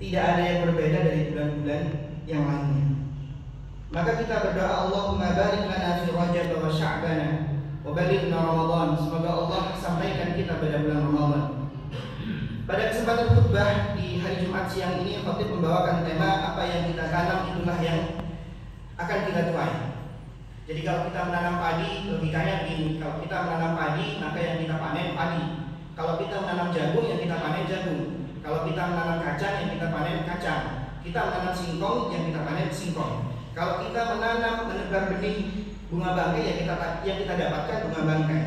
tidak ada yang berbeda dari bulan-bulan yang lainnya. Maka kita berdoa, Allahumma barik lana fi Rajab wa Sya'ban wa balighna Ramadan. Semoga Allah sampaikan kita pada bulan Ramadan. Pada kesempatan khutbah di hari Jumat siang ini, khatib membawakan tema apa yang kita tanam itulah yang akan kita tuai. Jadi kalau kita menanam padi, logikanya begini, kalau kita menanam padi, maka yang kita panen padi. Kalau kita menanam jagung, yang kita panen jagung. Kalau kita menanam kacang, yang kita panen kacang. Kita menanam singkong, yang kita panen singkong. Kalau kita menebar benih bunga bangkai, yang kita dapatkan bunga bangkai.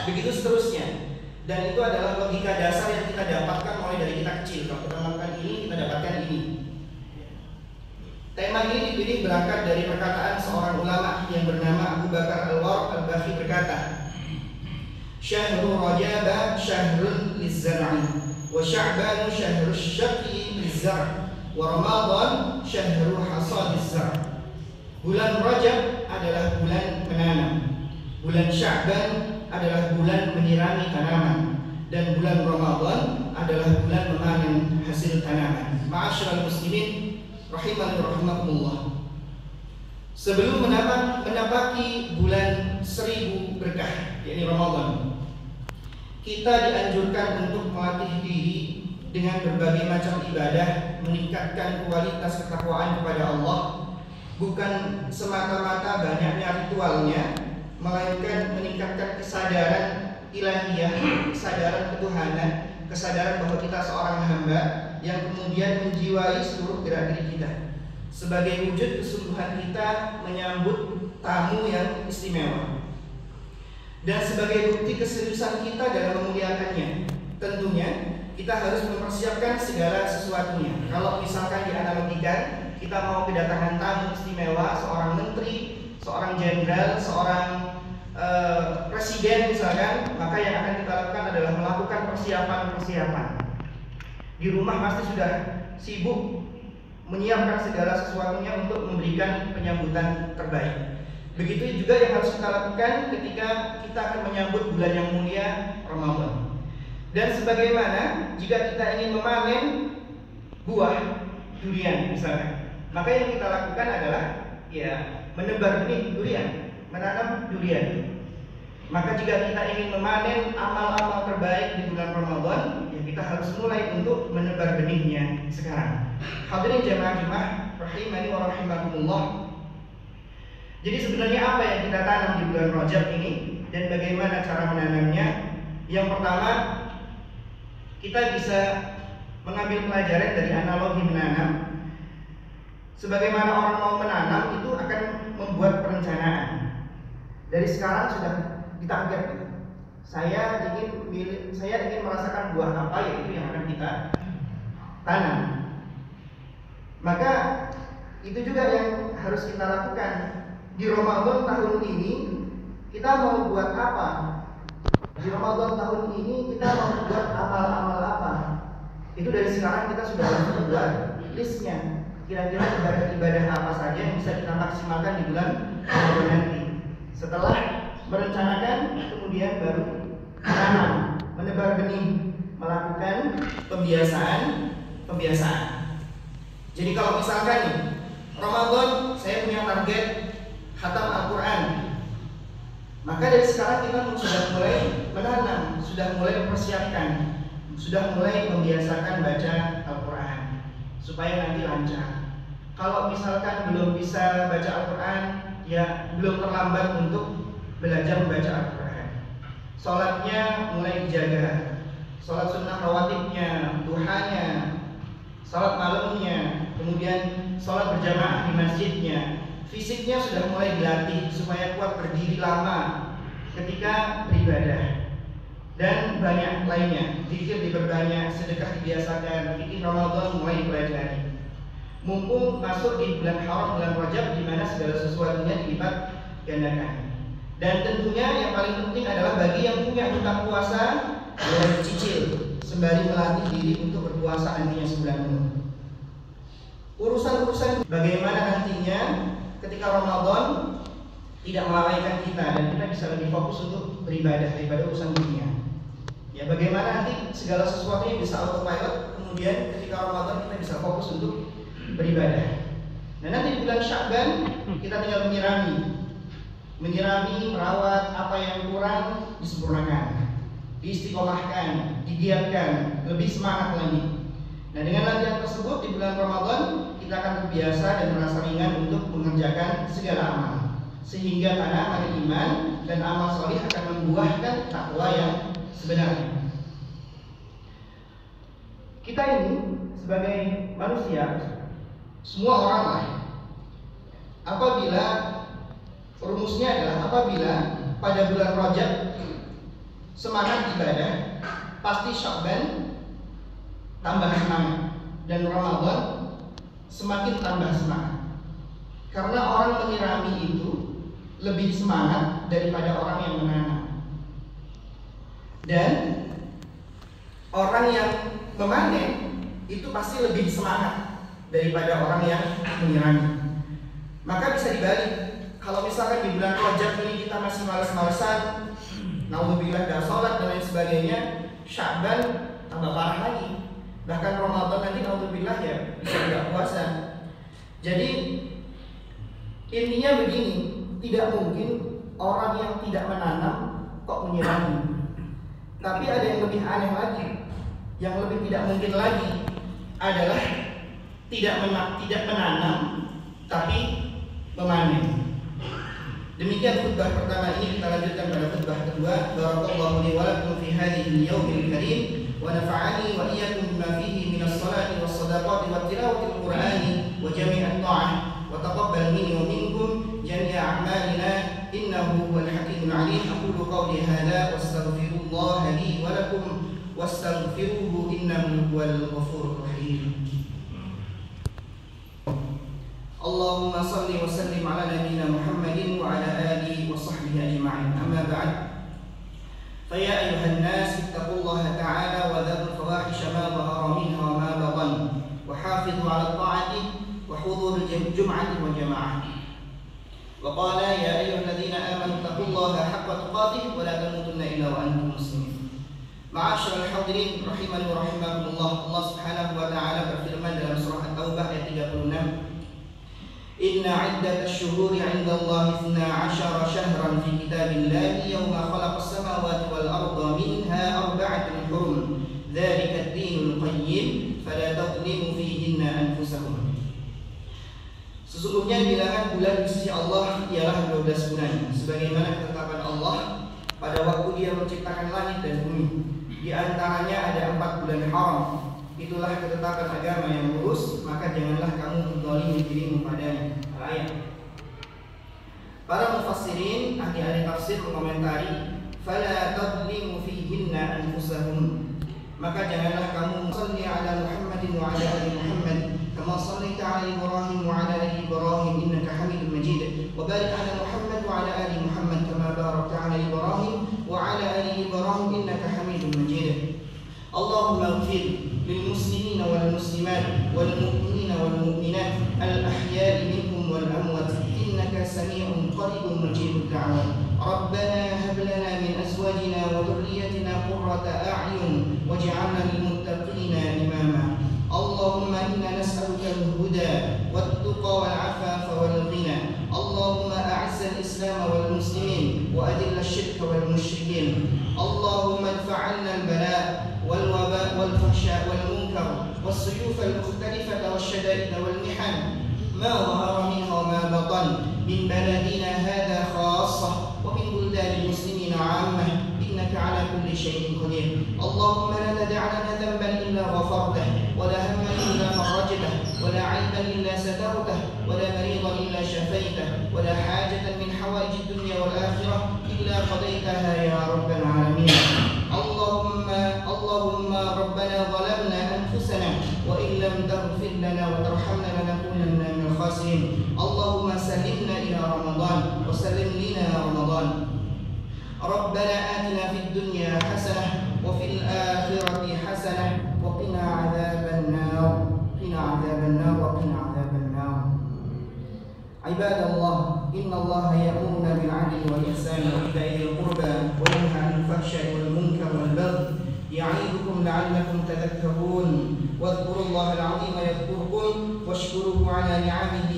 Begitu seterusnya. Dan itu adalah logika dasar yang kita dapatkan mulai dari kita kecil. Kalau kita melakukan ini, kita dapatkan ini. Tema ini dipilih berangkat dari perkataan seorang ulama yang bernama Abu Bakar Al-Warq Al-Bakhi berkata, Syahrul Rajab syahrul lizzar'i, wa Sya'ban syahrul syaqi lizzar', wa Ramadan syahrul hasadiz zar'. Bulan Rajab adalah bulan menanam, bulan Sya'ban adalah bulan menyirami tanaman, dan bulan Ramadan adalah bulan memanen hasil tanaman. Ma'asyiral muslimin rahimani wa rahimakumullah. Sebelum menapaki bulan 1000 berkah, yakni Ramadan, kita dianjurkan untuk melatih diri dengan berbagai macam ibadah, meningkatkan kualitas ketakwaan kepada Allah, bukan semata-mata banyaknya ritualnya, melainkan meningkatkan kesadaran ilahiyah, kesadaran ketuhanan, kesadaran bahwa kita seorang hamba yang kemudian menjiwai seluruh gerak-gerik kita sebagai wujud kesungguhan kita menyambut tamu yang istimewa, dan sebagai bukti keseriusan kita dalam memuliakannya. Tentunya kita harus mempersiapkan segala sesuatunya. Kalau misalkan dianalogikan, kita mau kedatangan tamu istimewa, seorang menteri, seorang jenderal, seorang presiden misalkan, maka yang akan kita lakukan adalah melakukan persiapan-persiapan. Di rumah pasti sudah sibuk menyiapkan segala sesuatunya untuk memberikan penyambutan terbaik. Begitu juga yang harus kita lakukan ketika kita akan menyambut bulan yang mulia Ramadan. Dan sebagaimana jika kita ingin memanen buah durian misalnya, maka yang kita lakukan adalah menebar benih durian, menanam durian. Maka jika kita ingin memanen amal-amal terbaik di bulan Ramadan, ya kita harus mulai untuk menebar benihnya sekarang. Hadirin jamaah Jumat rahimani wa rahimakumullah. Jadi sebenarnya apa yang kita tanam di bulan Rajab ini dan bagaimana cara menanamnya? Yang pertama, kita bisa mengambil pelajaran dari analogi menanam. Sebagaimana orang mau menanam itu akan membuat perencanaan. Dari sekarang sudah ditarget. Saya ingin merasakan buah apa, yaitu yang akan kita tanam. Maka itu juga yang harus kita lakukan. Di Ramadan tahun ini kita mau buat apa? Di Ramadan tahun ini kita mau buat amal-amal apa? Itu dari sekarang kita sudah harus membuat listnya. Kira-kira ibadah apa saja yang bisa kita maksimalkan di bulan Ramadan nanti. Setelah merencanakan, kemudian baru menanam, menebar benih, melakukan pembiasaan. Jadi kalau misalkan nih, Ramadan saya punya target khatam Al-Quran, maka dari sekarang kita sudah mulai menanam, sudah mulai mempersiapkan, sudah mulai membiasakan baca Al-Quran supaya nanti lancar. Kalau misalkan belum bisa baca Al-Quran, ya belum terlambat untuk belajar membaca Al-Quran. Sholatnya mulai dijaga, sholat sunnah rawatibnya, duhanya, sholat malamnya, kemudian sholat berjamaah di masjidnya. Fisiknya sudah mulai dilatih supaya kuat berdiri lama ketika beribadah, dan banyak lainnya. Zikir diperbanyak, sedekah dibiasakan, fikih Ramadan mulai dipelajari. Mumpung masuk di bulan haram, bulan Rajab, di mana segala sesuatunya dilipat gandakan. Dan tentunya yang paling penting adalah bagi yang punya hutang puasa, boleh dicicil sembari melatih diri untuk berpuasa nantinya sebulan penuh. Urusan-urusan bagaimana nantinya ketika Ramadan tidak melalaikan kita dan kita bisa lebih fokus untuk beribadah daripada urusan dunia. Ya, bagaimana nanti segala sesuatunya bisa autopilot, kemudian kemudian ketika Ramadan kita bisa fokus untuk beribadah. Nah nanti di bulan Sya'ban kita tinggal menyirami, merawat apa yang kurang, disempurnakan, diistiqomahkan, digiatkan, lebih semangat lagi. Nah dengan latihan tersebut di bulan Ramadan kita akan terbiasa dan merasa ringan untuk mengerjakan segala amal, sehingga tanaman iman dan amal soleh akan membuahkan takwa yang sebenarnya. Kita ini sebagai manusia, semua orang lah, apabila rumusnya adalah apabila pada bulan Rajab semangat ibadah, pasti Sya'ban tambah semangat, dan Ramadan semakin tambah semangat. Karena orang menyirami itu lebih semangat daripada orang yang menanam. Dan orang yang memanen itu pasti lebih semangat daripada orang yang menyirami. Maka bisa dibalik. Kalau misalkan di bulan Rajab ini kita masih malas-malesan, naudzubillah, gak sholat dan lain sebagainya, Sya'ban tambah parah lagi. Bahkan Ramadan nanti naudzubillah ya bisa tidak puasa. Jadi intinya begini, tidak mungkin orang yang tidak menanam kok menyirami. Tapi ada yang lebih aneh lagi, yang lebih tidak mungkin lagi adalah tidak menanam tapi memanen. Demikian khutbah pertama ini, kita lanjutkan pada khutbah kedua. Barakallahu li wa lakum fi hadhihi al-yawmil karim wa nafa'ani wa iyyakum bima fihi minas salati was sadaqati wat tilawatil qur'ani wa jami'at ta'ah wa taqabbal minni wa minkum jami'a a'malina innahu huwal hakimul 'alim. Aqulu qawli hadha wastaghfirullaha li wa lakum wastaghfiruhu innahu huwal ghafurur rahim. Allahumma salli wa sallim ala nabiyyina Muhammadin wa ala alihi wa sahbihi ajma'in. Amma ba'd. Fa ya ayuhan nas ittaqullaha ta'ala wa dharul fawahisha ma dhahara minha wa ma batan wa hafidhu ala ta'ati wa hudhuril jum'ati wa jama'ah. Wa qala ya ayyuhalladzina amanu ittaqullaha haqqa tuqatih wa la tamutunna illa wa antum muslimin. Ma'asyiral hadirin rahimani wa rahimakumullah. Allah Subhanahu wa ta'ala berfirman dalam surah At-Taubah ayat 36, Inna iddat ash-shuhuri 'inda Allah 12 shahran fi kitabillahi yawma khalaqas samawati wal arda minha arba'atun hurum dzalika ad-dinul qayyim fala tadhlimu fihinna anfusakum. Sesungguhnya bilangan bulan di sisi Allah ialah 12 bulan, sebagaimana ketetapan Allah pada waktu Dia menciptakan langit dan bumi. Di antaranya ada 4 bulan haram. Itulah ketetapan agama yang lurus, maka janganlah kamu menzalimi dirimu padanya. Ayat. Para mufassirin, ahli-ahli tafsir mengomentari, fala tadlimu fihinna anfusahum, maka janganlah kamu salli ala Muhammadin wa ala ali Muhammad kama sallaita ala Ibrahim wa ala ali Ibrahim innaka Hamidum Majid wa barik ala Muhammad wa ala ali Muhammad kama barakta ala Ibrahim wa ala ali Ibrahim innaka Hamidum Majid. Allahumma ighfir للمسلمين والمسلمات والمؤمنين والمؤمنات الأحياء منهم والأموات إنك سميع قريب مجيب الدعوات. ربنا هب لنا من أزواجنا وذريتنا قرة أعين واجعلنا للمتقين إماما. اللهم إنا نسألك الهدى والتقى والعفاف والغنى. اللهم أعز الإسلام والمسلمين وأذل الشرك والمشركين. اللهم ادفع عنا البلاء والوباء والفحشاء والمنكر والسيوف المختلفة والشدائد والمحن ما ظهر منها وما بطن من بلدنا هذا خاصة ومن بلدان المسلمين عامة إنك على كل شيء قدير. اللهم لا تدع لنا ذنبا إلا غفرته ولا هما إلا فرجته ولا عيبا إلا سترته ولا مريضا إلا شفيته ولا حاجة من حوائج الدنيا والآخرة إلا قضيتها يا رب العالمين. اللهم ربنا ظلمنا أنفسنا وإن لم تغفر لنا وترحمنا لنكونن من الخاسرين. اللهم سلمنا إلى رمضان وسلم لنا رمضان. ربنا آتنا في الدنيا حسنة وفي الآخرة حسنة وقنا عذاب النار. قنا عذاب النار وقنا عذاب النار. عباد الله إن الله يأمرنا بالعدل والإحسان وإيتاء ذي القربى وينهى عن الفحشاء والمنكر والبغي يعظكم لعلكم تذكرون. واذكروا الله العظيم يذكركم واشكروه على نعمه